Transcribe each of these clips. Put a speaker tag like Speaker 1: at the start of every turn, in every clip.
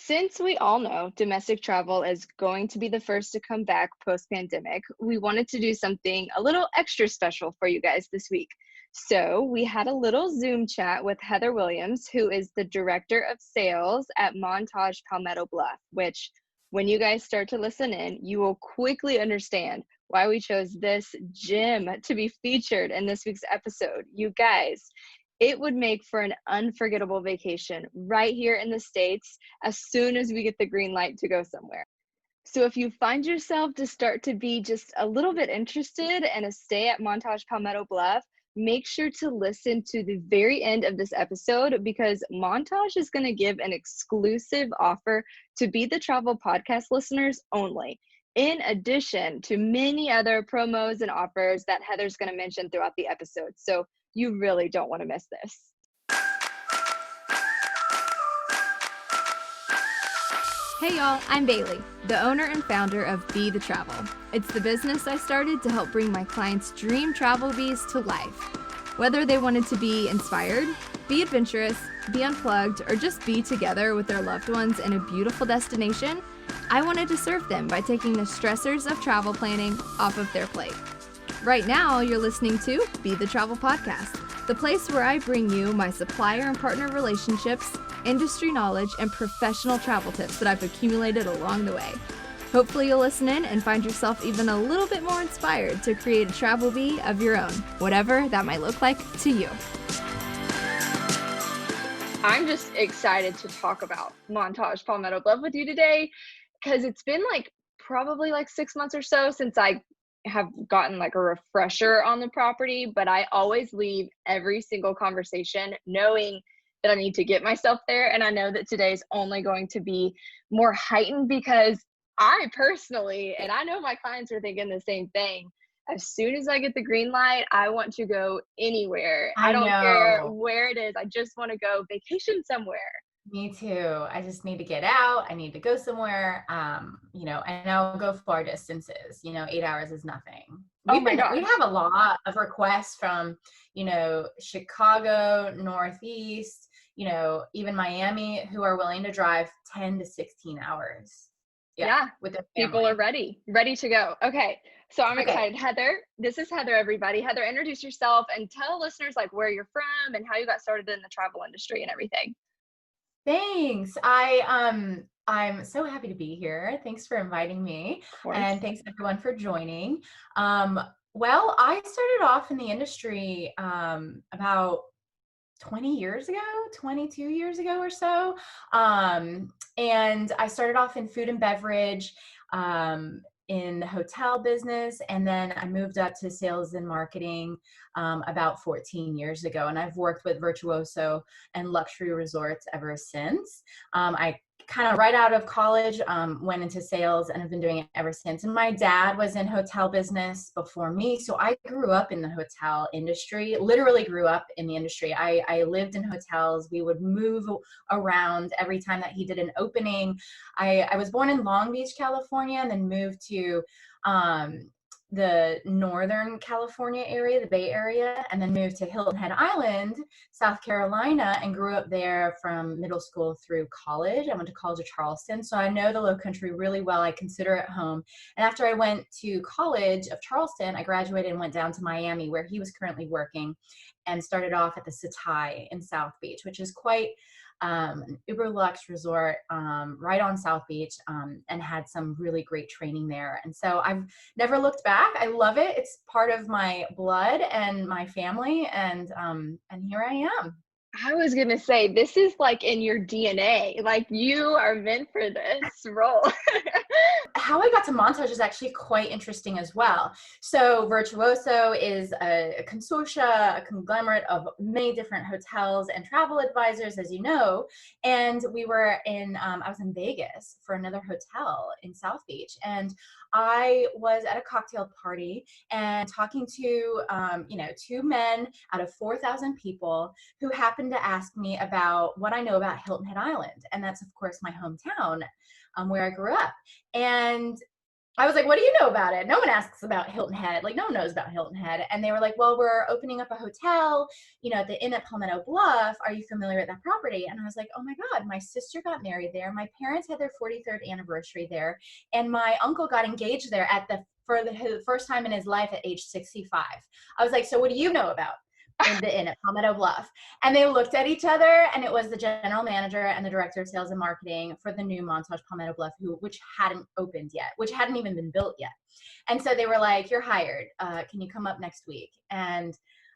Speaker 1: Since we all know domestic travel is going to be the first to come back post-pandemic, we wanted to do something a little extra special for you guys this week. So we had a little Zoom chat with Heather Williams, who is the Director of Sales at Montage Palmetto Bluff, which when you guys start to listen in, you will quickly understand why we chose this gem to be featured in this week's episode. You guys, it would make for an unforgettable vacation right here in the States as soon as we get the green light to go somewhere. So if you find yourself to start to be just a little bit interested in a stay at Montage Palmetto Bluff, make sure to listen to the very end of this episode because Montage is going to give an exclusive offer to Be the Travel podcast listeners only, in addition to many other promos and offers that Heather's going to mention throughout the episode. So you really don't want to miss this.
Speaker 2: Hey y'all, I'm Bailey, the owner and founder of Be the Travel. It's the business I started to help bring my clients' dream travel bees to life. Whether they wanted to be inspired, be adventurous, be unplugged, or just be together with their loved ones in a beautiful destination, I wanted to serve them by taking the stressors of travel planning off of their plate. Right now, you're listening to Be the Travel Podcast, the place where I bring you my supplier and partner relationships, industry knowledge, and professional travel tips that I've accumulated along the way. Hopefully you'll listen in and find yourself even a little bit more inspired to create a travel bee of your own, whatever that might look like to you.
Speaker 1: I'm just excited to talk about Montage Palmetto Bluff with you today because it's been probably 6 months or so since I have gotten a refresher on the property, but I always leave every single conversation knowing that I need to get myself there. And I know that today is only going to be more heightened because I personally, and I know my clients are thinking the same thing, as soon as I get the green light, I want to go anywhere. I don't care where it is. I just want to go vacation somewhere.
Speaker 3: Me too. I just need to get out. I need to go somewhere, and I'll go far distances. 8 hours is nothing. We have a lot of requests from, Chicago, Northeast, even Miami, who are willing to drive 10 to 16 hours.
Speaker 1: Yeah. With their people are ready to go. Okay. So I'm excited. Heather, this is Heather, everybody. Heather, introduce yourself and tell listeners where you're from and how you got started in the travel industry and everything.
Speaker 3: Thanks. I'm so happy to be here. Thanks for inviting me. And thanks everyone for joining. Well, I started off in the industry about 22 years ago or so. And I started off in food and beverage, in the hotel business, and then I moved up to sales and marketing about 14 years ago, and I've worked with Virtuoso and luxury resorts ever since. I kind of right out of college went into sales and have been doing it ever since. And my dad was in hotel business before me, so I grew up in the hotel industry, literally grew up in the industry. I lived in hotels. We would move around every time that he did an opening. I was born in Long Beach, California, and then moved to the Northern California area, the Bay Area, and then moved to Hilton Head Island, South Carolina, and grew up there from middle school through college. I went to College of Charleston, so I know the Lowcountry really well. I consider it home. And after I went to College of Charleston, I graduated and went down to Miami, where he was currently working, and started off at the Setai in South Beach, which is quite an uber luxe resort right on South Beach, and had some really great training there. And so I've never looked back. I love it. It's part of my blood and my family, and here I am.
Speaker 1: I was going to say, this is in your DNA. You are meant for this role.
Speaker 3: How I got to Montage is actually quite interesting as well. So Virtuoso is a consortia, a conglomerate of many different hotels and travel advisors, as you know. And we were I was in Vegas for another hotel in South Beach. And I was at a cocktail party and talking to, two men out of 4,000 people who happened to ask me about what I know about Hilton Head Island. And that's, of course, my hometown, where I grew up. And I was like, what do you know about it? No one asks about Hilton Head. Like, no one knows about Hilton Head. And they were like, well, we're opening up a hotel, at the inn at Palmetto Bluff. Are you familiar with that property? And I was like, oh my God, my sister got married there. My parents had their 43rd anniversary there. And my uncle got engaged there for the first time in his life at age 65. I was like, so what do you know about in the inn at Palmetto Bluff? And they looked at each other, and it was the general manager and the director of sales and marketing for the new Montage Palmetto Bluff, which hadn't opened yet, which hadn't even been built yet. And so they were like, you're hired. Can you come up next week? And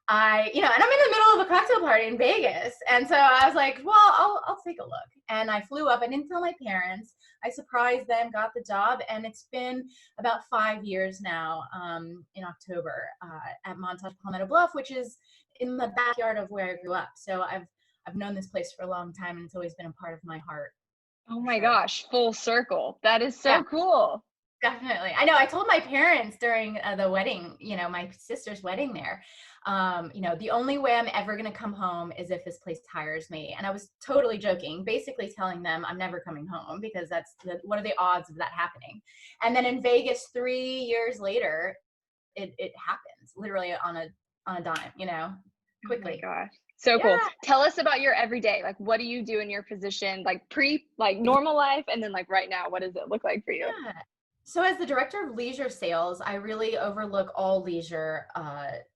Speaker 3: and I'm in the middle of a cocktail party in Vegas. And so I was like, well, I'll take a look. And I flew up. I didn't tell my parents. I surprised them, got the job. And it's been about 5 years now, in October, at Montage Palmetto Bluff, which is in the backyard of where I grew up. So I've known this place for a long time, and it's always been a part of my heart.
Speaker 1: Oh my gosh, full circle. That is so cool.
Speaker 3: Definitely. I know. I told my parents during the wedding, my sister's wedding there, the only way I'm ever going to come home is if this place hires me. And I was totally joking, basically telling them I'm never coming home, because what are the odds of that happening? And then in Vegas, 3 years later, it happens literally on a dime, quickly.
Speaker 1: Oh my gosh. So cool. Tell us about your everyday. Like, what do you do in your position, like normal life? And then right now, what does it look like for you?
Speaker 3: Yeah. So as the director of leisure sales, I really overlook all leisure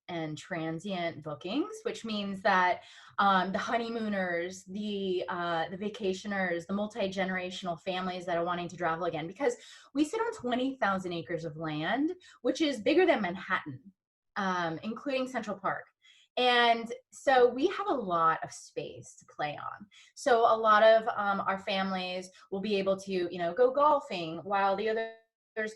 Speaker 3: and transient bookings, which means that the honeymooners, the vacationers, the multi-generational families that are wanting to travel again, because we sit on 20,000 acres of land, which is bigger than Manhattan, including Central Park. And so we have a lot of space to play on. So a lot of our families will be able to, go golfing while the others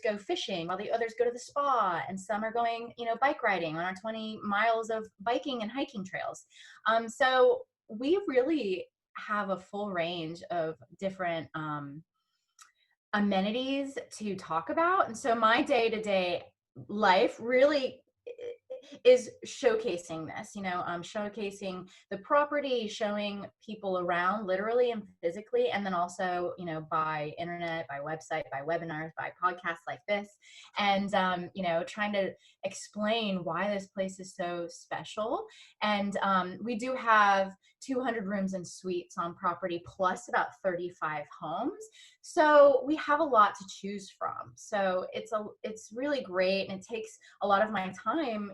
Speaker 3: go fishing, while the others go to the spa, and some are going, bike riding on our 20 miles of biking and hiking trails. So we really have a full range of different amenities to talk about. And so my day-to-day life really is showcasing this, showcasing the property, showing people around literally and physically, and then also, by internet, by website, by webinars, by podcasts like this, and, trying to explain why this place is so special. And we do have 200 rooms and suites on property, plus about 35 homes. So we have a lot to choose from. So it's really great. And it takes a lot of my time,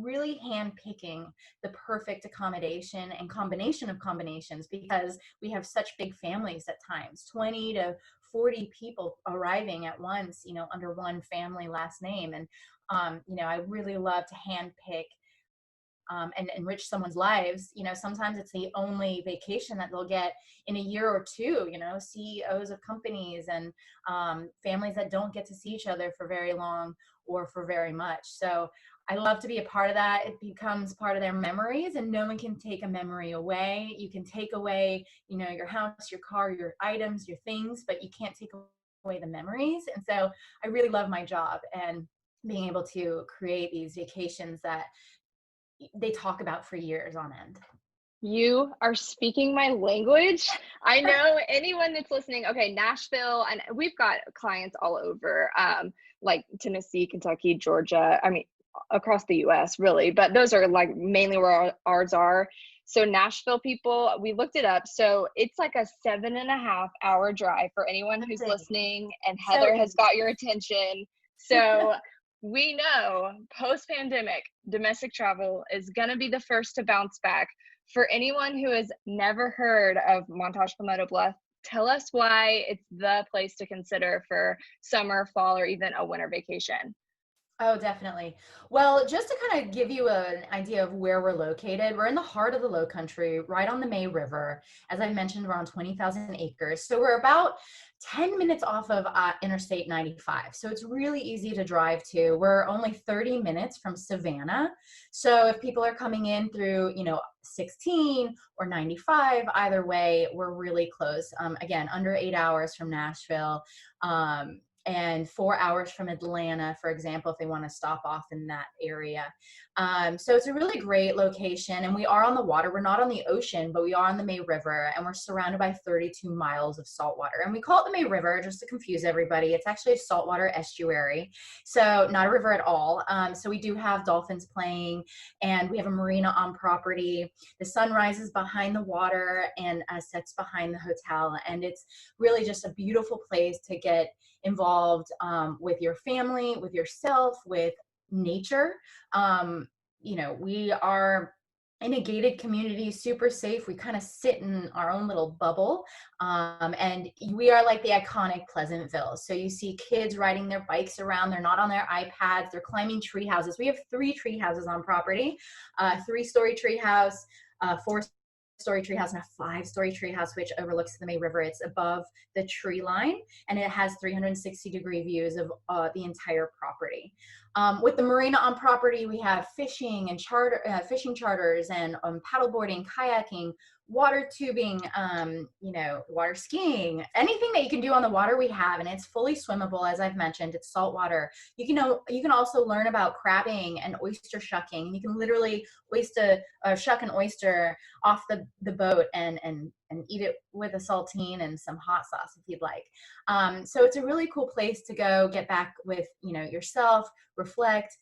Speaker 3: really handpicking the perfect accommodation and combination of combinations, because we have such big families at times, 20 to 40 people arriving at once, under one family last name. And, I really love to handpick and enrich someone's lives. Sometimes it's the only vacation that they'll get in a year or two, CEOs of companies and families that don't get to see each other for very long or for very much. So I love to be a part of that. It becomes part of their memories, and no one can take a memory away. You can take away, your house, your car, your items, your things, but you can't take away the memories. And so I really love my job and being able to create these vacations that they talk about for years on end.
Speaker 1: You are speaking my language. I know anyone that's listening. Okay, Nashville, and we've got clients all over, like Tennessee, Kentucky, Georgia. I mean, across the U.S. really, but those are mainly where ours are. So Nashville people, we looked it up. So it's like a 7.5 hour drive for anyone who's listening. And Heather has got your attention. So we know post-pandemic, domestic travel is going to be the first to bounce back. For anyone who has never heard of Montage Palmetto Bluff, tell us why it's the place to consider for summer, fall, or even a winter vacation.
Speaker 3: Oh, definitely. Well, just to kind of give you an idea of where we're located, we're in the heart of the Lowcountry, right on the May River. As I mentioned, we're on 20,000 acres. So we're about 10 minutes off of Interstate 95. So it's really easy to drive to. We're only 30 minutes from Savannah. So if people are coming in through, 16 or 95, either way, we're really close. Again, under 8 hours from Nashville. and 4 hours from Atlanta, for example, if they want to stop off in that area. So it's a really great location, and we are on the water. We're not on the ocean, but we are on the May River, and we're surrounded by 32 miles of salt water. And we call it the May River just to confuse everybody. It's actually a saltwater estuary, so not a river at all. So we do have dolphins playing, and we have a marina on property. The sun rises behind the water and sets behind the hotel, and it's really just a beautiful place to get involved with your family, with yourself, with nature. We are in a gated community, super safe. We kind of sit in our own little bubble, and we are like the iconic Pleasantville. So you see kids riding their bikes around. They're not on their iPads. They're climbing tree houses. We have 3 tree houses on property, 3-story tree house, 4-story tree house, and a 5-story tree house, which overlooks the May River. It's above the tree line, and it has 360-degree views of the entire property. With the marina on property, we have fishing and fishing charters, and paddleboarding, kayaking, water tubing, water skiing, anything that you can do on the water we have, and it's fully swimmable. As I've mentioned, it's saltwater. You can also learn about crabbing and oyster shucking. You can literally shuck an oyster off the boat and eat it with a saltine and some hot sauce if you'd like. So it's a really cool place to go get back with yourself, reflect,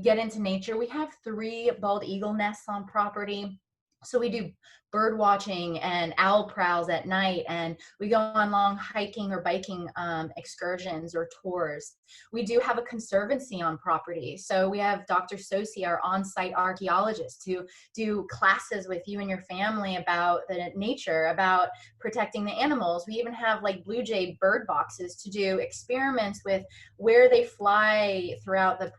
Speaker 3: get into nature. We have 3 bald eagle nests on property. So we do bird watching and owl prowls at night, and we go on long hiking or biking excursions or tours. We do have a conservancy on property. So we have Dr. Sosi, our on-site archaeologist, to do classes with you and your family about the nature, about protecting the animals. We even have like blue jay bird boxes to do experiments with where they fly throughout the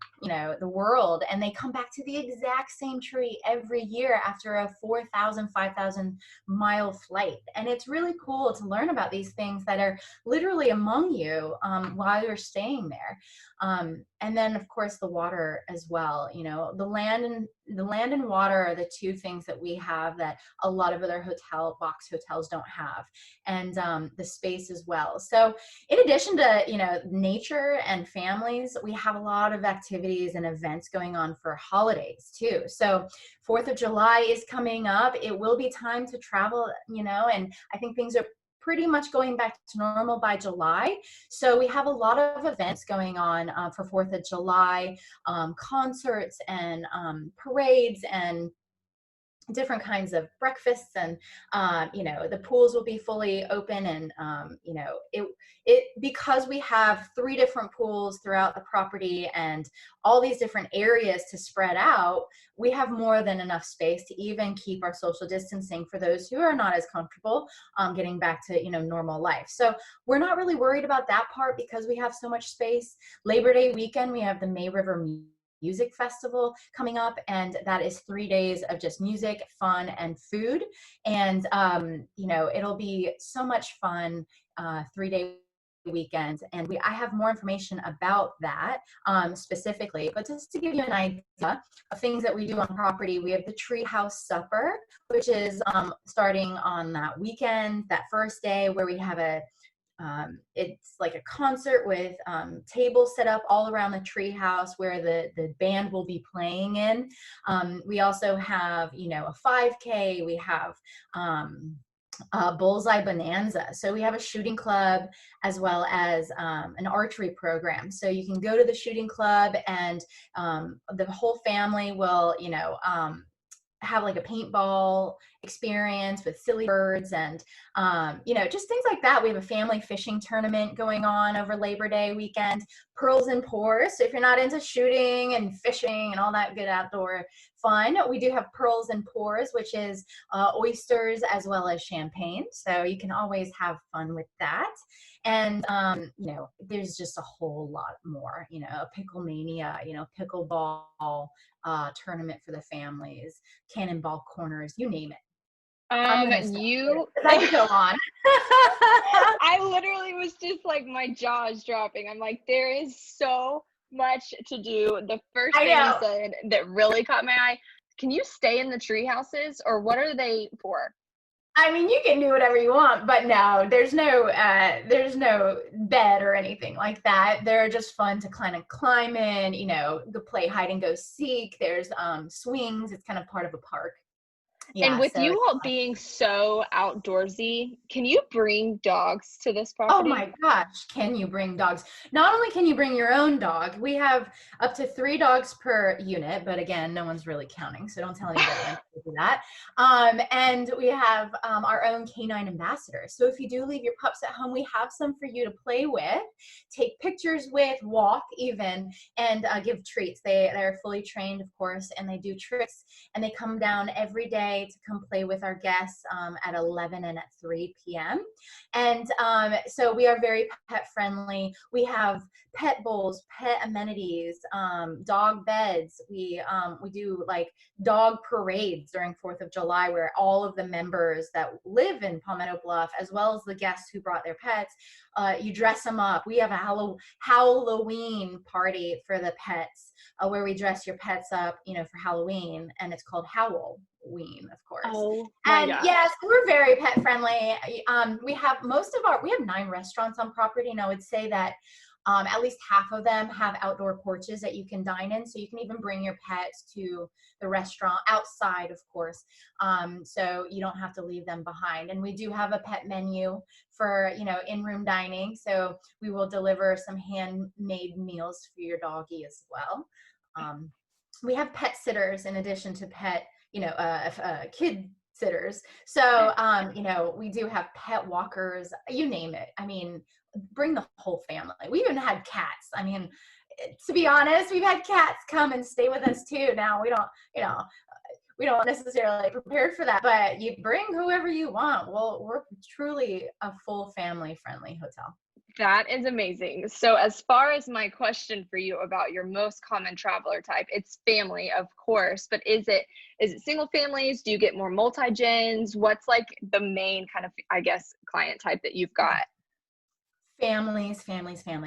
Speaker 3: world, and they come back to the exact same tree every year after a 4,000, 5,000 mile flight. And it's really cool to learn about these things that are literally among you while you're staying there. And then of course the water as well. The land and water are the 2 things that we have that a lot of other box hotels don't have, and the space as well. So in addition to nature and families, we have a lot of activities and events going on for holidays too. So 4th of July is coming up. It will be time to travel, and I think things are pretty much going back to normal by July. So we have a lot of events going on for 4th of July, concerts and parades and different kinds of breakfasts, and the pools will be fully open, and because we have 3 different pools throughout the property and all these different areas to spread out, we have more than enough space to even keep our social distancing for those who are not as comfortable getting back to normal life. So we're not really worried about that part because we have so much space. Labor Day weekend, we have the May River Music Festival coming up, and that is 3 days of just music, fun, and food. And it'll be so much fun, 3-day weekend. And I have more information about that specifically, but just to give you an idea of things that we do on property, we have the Treehouse Supper, which is starting on that weekend, that first day, where we have it's like a concert with tables set up all around the treehouse where the band will be playing in. We also have, a 5K. We have Bullseye Bonanza. So we have a shooting club as well as an archery program. So you can go to the shooting club, and the whole family will, have like a paintball experience with silly birds and just things like that. We have a family fishing tournament going on over Labor Day weekend. Pearls and Pours. So if you're not into shooting and fishing and all that good outdoor fun, we do have Pearls and Pours, which is oysters as well as champagne. So you can always have fun with that. And there's just a whole lot more, pickle mania, pickleball tournament for the families, cannonball corners, you name it.
Speaker 1: I
Speaker 3: could go on.
Speaker 1: I literally was just like, my jaw's dropping. I'm like, there is so much to do. The first thing you said that really caught my eye, can you stay in the tree houses, or what are they for?
Speaker 3: I mean, you can do whatever you want, but no, there's no bed or anything like that. They're just fun to kind of climb in, go play hide and go seek. There's swings. It's kind of part of a park.
Speaker 1: And
Speaker 3: Yeah,
Speaker 1: with
Speaker 3: so
Speaker 1: you
Speaker 3: it's
Speaker 1: all being so outdoorsy, can you bring dogs to this
Speaker 3: oh
Speaker 1: property?
Speaker 3: my gosh, can you bring dogs? Not only can you bring your own dog, we have up to 3 dogs per unit, but again, no one's really counting, so don't tell anybody to do that. And we have our own canine ambassador. So if you do leave your pups at home, we have some for you to play with, take pictures with, walk even, and give treats. They're fully trained, of course, and they do tricks, and they come down every day to come play with our guests at 11 and at 3 p.m. And so we are very pet friendly. We have pet bowls, pet amenities, dog beds. We do like dog parades during 4th of July where all of the members that live in Palmetto Bluff, as well as the guests who brought their pets, you dress them up. We have a Halloween party for the pets where we dress your pets up, for Halloween, and it's called Halloween, of course.
Speaker 1: Oh my
Speaker 3: And
Speaker 1: gosh.
Speaker 3: yes, we're very pet friendly. We have 9 restaurants on property, and I would say that at least half of them have outdoor porches that you can dine in. So you can even bring your pets to the restaurant outside, of course. So you don't have to leave them behind. And we do have a pet menu for, in-room dining. So we will deliver some handmade meals for your doggy as well. We have pet sitters in addition to kid sitters. So, we do have pet walkers, you name it. I mean, bring the whole family. We even had cats. I mean, to be honest, we've had cats come and stay with us too. Now we don't necessarily prepare for that, but you bring whoever you want. Well, we're truly a full family friendly hotel.
Speaker 1: That is amazing. So as far as my question for you about your most common traveler type, it's family, of course, but is it single families? Do you get more multi-gens? What's like the main kind of, I guess, client type that you've got?
Speaker 3: Families.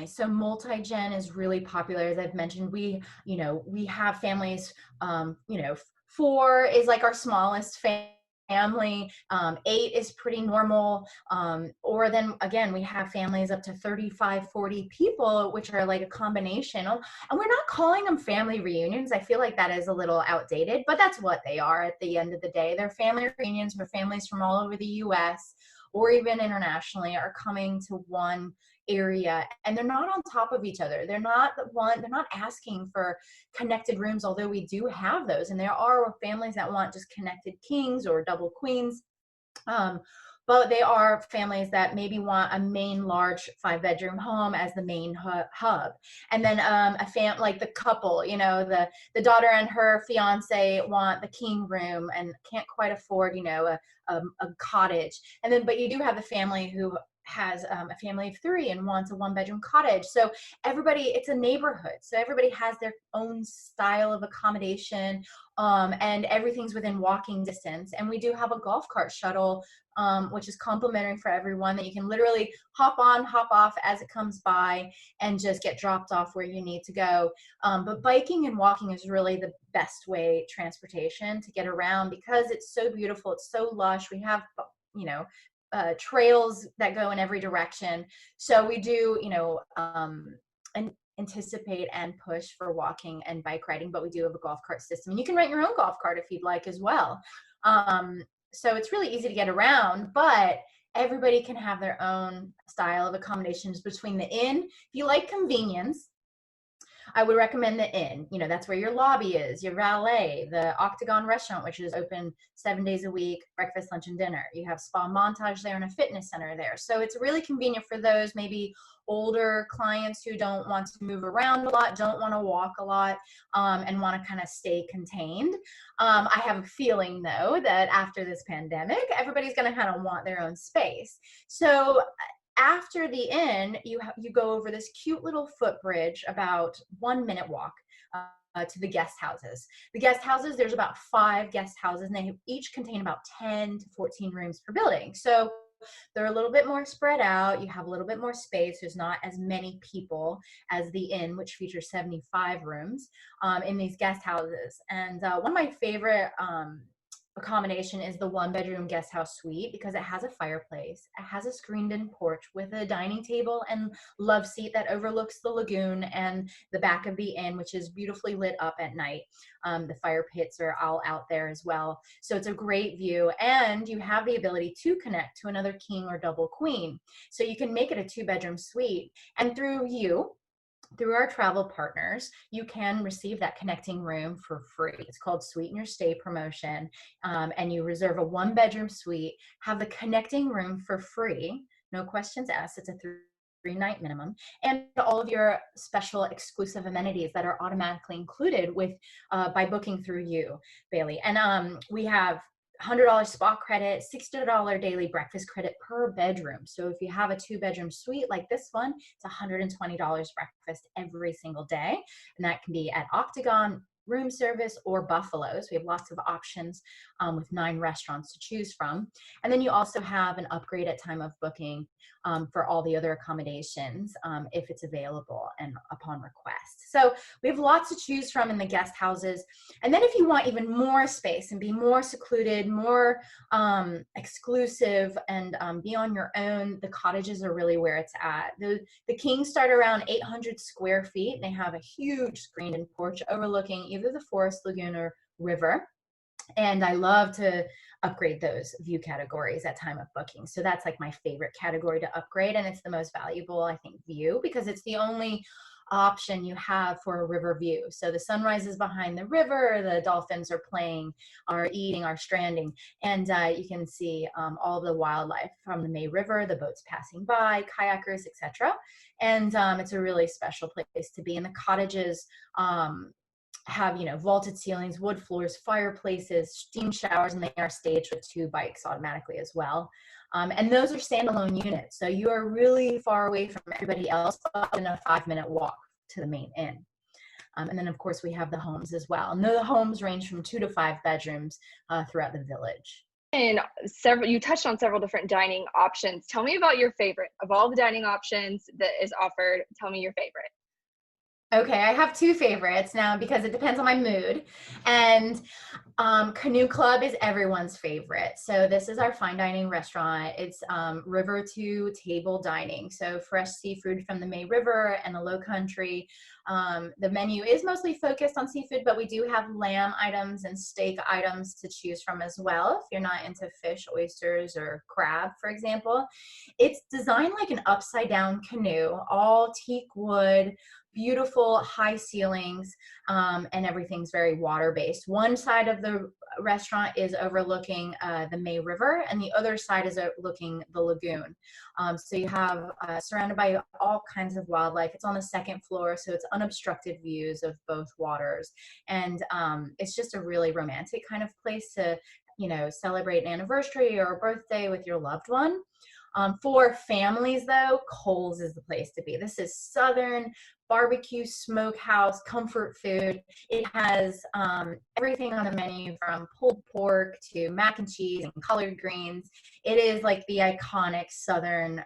Speaker 3: So multi-gen is really popular. As I've mentioned, we have families, 4 is like our smallest family. 8 is pretty normal. Or then again, we have families up to 35, 40 people, which are like a combination of, and we're not calling them family reunions. I feel like that is a little outdated, but that's what they are at the end of the day. They're family reunions where families from all over the US or even internationally are coming to one area, and they're not on top of each other. They're not asking for connected rooms, although we do have those, and there are families that want just connected kings or double queens. But they are families that maybe want a main large 5-bedroom home as the main hub, and then like the couple, the daughter and her fiance want the king room and can't quite afford, a cottage. And then, but you do have the family who has a family of 3 and wants a 1-bedroom cottage. So it's a neighborhood. So everybody has their own style of accommodation, and everything's within walking distance. And we do have a golf cart shuttle, which is complimentary for everyone, that you can literally hop on, hop off as it comes by and just get dropped off where you need to go. But biking and walking is really the best way transportation to get around because it's so beautiful. It's so lush. We have, trails that go in every direction. So we do, and anticipate and push for walking and bike riding, but we do have a golf cart system. And you can rent your own golf cart if you'd like as well. So it's really easy to get around, but everybody can have their own style of accommodations between the inn. If you like convenience, I would recommend the inn. That's where your lobby is, your valet, the Octagon restaurant, which is open 7 days a week, breakfast, lunch, and dinner. You have Spa Montage there and a fitness center there. So it's really convenient for those maybe older clients who don't want to move around a lot, don't want to walk a lot, and want to kind of stay contained. I have a feeling, though, that after this pandemic, everybody's going to kind of want their own space. So after the inn, you go over this cute little footbridge, about 1-minute walk to the guest houses. The guest houses, there's about 5 guest houses, and they each contain about 10 to 14 rooms per building. So they're a little bit more spread out. You have a little bit more space. There's not as many people as the inn, which features 75 rooms in these guest houses. And one of my favorite accommodation is the 1-bedroom guest house suite because it has a fireplace, it has a screened in porch with a dining table and love seat that overlooks the lagoon and the back of the inn, which is beautifully lit up at night. The fire pits are all out there as well, so it's a great view, and you have the ability to connect to another king or double queen, so you can make it a 2-bedroom suite. And through our travel partners, you can receive that connecting room for free. It's called Sweeten Your Stay promotion. And you reserve a 1-bedroom suite, have the connecting room for free, no questions asked. It's a 3-night minimum, and all of your special exclusive amenities that are automatically included with by booking through you, Bailey. And we have $100 spa credit, $60 daily breakfast credit per bedroom. So if you have a 2-bedroom suite like this one, it's $120 breakfast every single day. And that can be at Octagon, room service, or Buffalo's. We have lots of options with 9 restaurants to choose from. And then you also have an upgrade at time of booking for all the other accommodations if it's available and upon request. So we have lots to choose from in the guest houses. And then if you want even more space and be more secluded, more exclusive, and be on your own, the cottages are really where it's at. The Kings start around 800 square feet. They have a huge screened in porch overlooking either the forest, lagoon, or river. And I love to upgrade those view categories at time of booking. So that's like my favorite category to upgrade. And it's the most valuable, I think, view, because it's the only option you have for a river view. So the sunrise is behind the river, the dolphins are playing, are eating, are stranding, and you can see all of the wildlife from the May River, the boats passing by, kayakers, etc. And it's a really special place to be. And the cottages have, vaulted ceilings, wood floors, fireplaces, steam showers, and they are staged with 2 bikes automatically as well. And those are standalone units. So you are really far away from everybody else, but in a 5-minute walk to the main inn. And then, of course, we have the homes as well. And the homes range from 2 to 5 bedrooms throughout the village.
Speaker 1: And you touched on several different dining options. Tell me about your favorite of all the dining options that is offered. Tell me your favorite.
Speaker 3: Okay, I have 2 favorites now because it depends on my mood. And Canoe Club is everyone's favorite. So this is our fine dining restaurant. It's river to table dining. So fresh seafood from the May River and the Lowcountry. The menu is mostly focused on seafood, but we do have lamb items and steak items to choose from as well, if you're not into fish, oysters, or crab, for example. It's designed like an upside down canoe, all teak wood, beautiful high ceilings, and everything's very water-based. One side of the restaurant is overlooking the May River, and the other side is overlooking the lagoon. So you have surrounded by all kinds of wildlife. It's on the 2nd floor, so it's unobstructed views of both waters. And it's just a really romantic kind of place to, celebrate an anniversary or a birthday with your loved one. For families, though, Cole's is the place to be. This is Southern barbecue smokehouse comfort food. It has everything on the menu from pulled pork to mac and cheese and collard greens. It is like the iconic Southern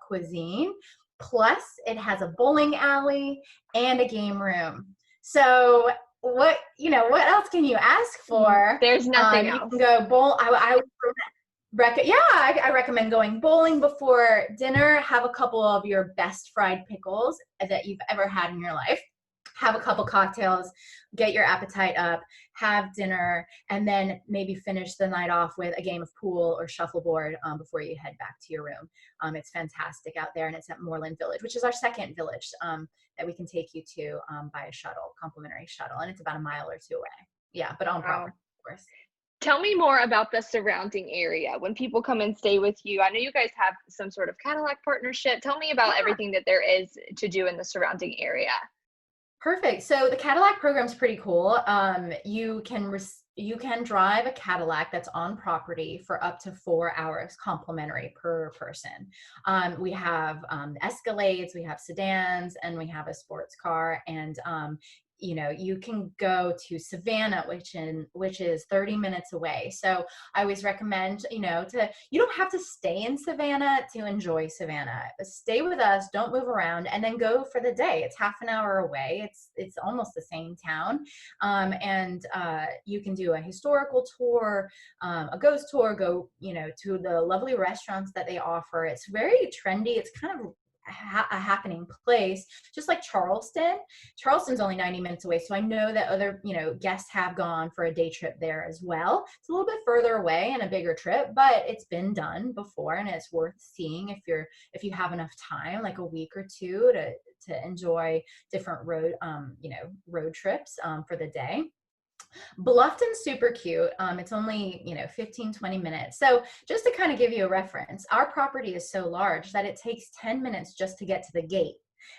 Speaker 3: cuisine. Plus, it has a bowling alley and a game room. So what else can you ask for?
Speaker 1: There's nothing else.
Speaker 3: You can go bowl. I would I recommend going bowling before dinner. Have a couple of your best fried pickles that you've ever had in your life. Have a couple cocktails, get your appetite up, have dinner, and then maybe finish the night off with a game of pool or shuffleboard before you head back to your room. It's fantastic out there, and it's at Moreland Village, which is our 2nd village that we can take you to by a shuttle, complimentary shuttle, and it's about a mile or 2 away. Yeah, but on property, of course.
Speaker 1: Tell me more about the surrounding area. When people come and stay with you, I know you guys have some sort of Cadillac partnership. Tell me about everything that there is to do in the surrounding area.
Speaker 3: Perfect. So the Cadillac program is pretty cool. You can drive a Cadillac that's on property for up to 4 hours, complimentary per person. We have Escalades, we have sedans, and we have a sports car. And you can go to Savannah, which is 30 minutes away. So I always recommend, you don't have to stay in Savannah to enjoy Savannah. Stay with us, don't move around, and then go for the day. It's half an hour away. It's almost the same town. And you can do a historical tour, a ghost tour, go, to the lovely restaurants that they offer. It's very trendy. It's kind of a happening place, just like Charleston. Charleston's only 90 minutes away, so I know that other guests have gone for a day trip there as well. It's a little bit further away and a bigger trip, but it's been done before, and it's worth seeing if you have enough time, like a week or two, to enjoy different road trips for the day. Bluffton's super cute. It's only 15-20 minutes. So just to kind of give you a reference, our property is so large that it takes 10 minutes just to get to the gate.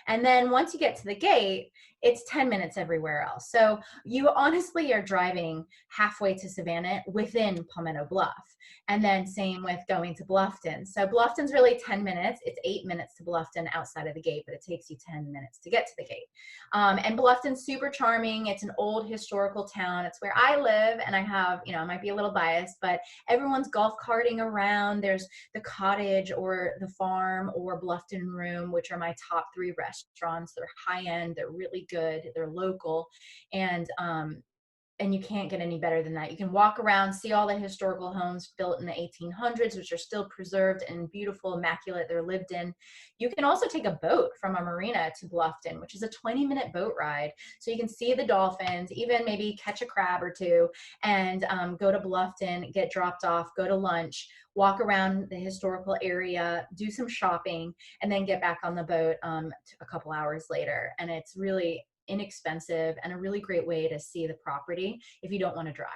Speaker 3: And then once you get to the gate, it's 10 minutes everywhere else. So you honestly are driving halfway to Savannah within Palmetto Bluff. And then same with going to Bluffton. So Bluffton's really 10 minutes. It's 8 minutes to Bluffton outside of the gate, but it takes you 10 minutes to get to the gate. And Bluffton's super charming. It's an old historical town. It's where I live, and I have, I might be a little biased, but everyone's golf carting around. There's the cottage or the farm or Bluffton Room, which are my top 3 restaurants. They're high end. They're really good. They're local. And you can't get any better than that. You can walk around, see all the historical homes built in the 1800s, which are still preserved and beautiful, immaculate. They're lived in. You can also take a boat from a marina to Bluffton, which is a 20-minute boat ride. So you can see the dolphins, even maybe catch a crab or two, and go to Bluffton, get dropped off, go to lunch, walk around the historical area, do some shopping, and then get back on the boat a couple hours later. And it's really inexpensive and a really great way to see the property if you don't want to drive.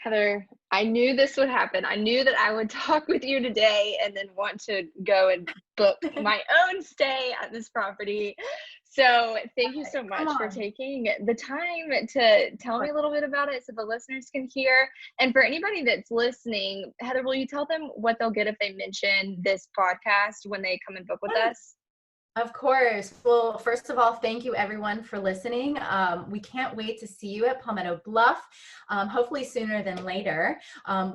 Speaker 1: Heather, I knew this would happen. I knew that I would talk with you today and then want to go and book my own stay at this property. So thank you so much for taking the time to tell me a little bit about it so the listeners can hear. And for anybody that's listening, Heather, will you tell them what they'll get if they mention this podcast when they come and book with us?
Speaker 3: Of course. Well, first of all, thank you everyone for listening. We can't wait to see you at Palmetto Bluff, hopefully sooner than later.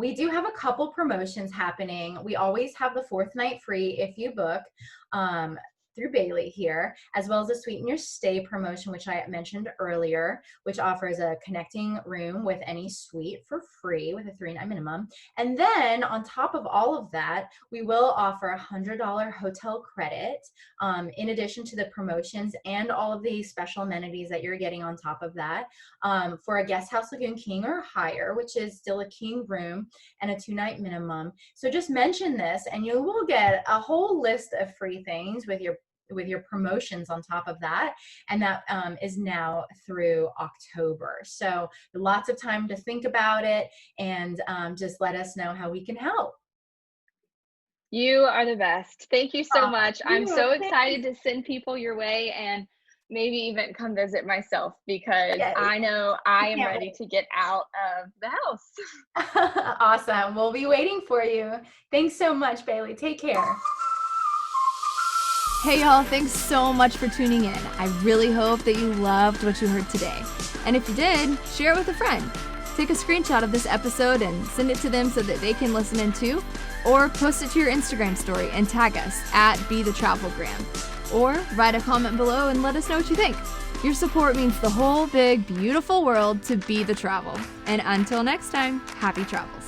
Speaker 3: We do have a couple promotions happening. We always have the 4th night free if you book. Through Bailey here, as well as a Sweeten Your Stay promotion, which I mentioned earlier, which offers a connecting room with any suite for free with a 3-night minimum. And then on top of all of that, we will offer a $100 hotel credit in addition to the promotions and all of the special amenities that you're getting on top of that for a guest house Lagoon King or higher, which is still a king room and a 2-night minimum. So just mention this and you will get a whole list of free things with your promotions on top of that. And that is now through October. So lots of time to think about it and just let us know how we can help.
Speaker 1: You are the best. Thank you so much. I'm so excited to send people your way and maybe even come visit myself because I know I am ready to get out of the house.
Speaker 3: Awesome. We'll be waiting for you. Thanks so much, Bailey. Take care.
Speaker 2: Hey y'all, thanks so much for tuning in. I really hope that you loved what you heard today. And if you did, share it with a friend. Take a screenshot of this episode and send it to them so that they can listen in too. Or post it to your Instagram story and tag us at BeTheTravelgram. Or write a comment below and let us know what you think. Your support means the whole big, beautiful world to Be The Travel. And until next time, happy travels.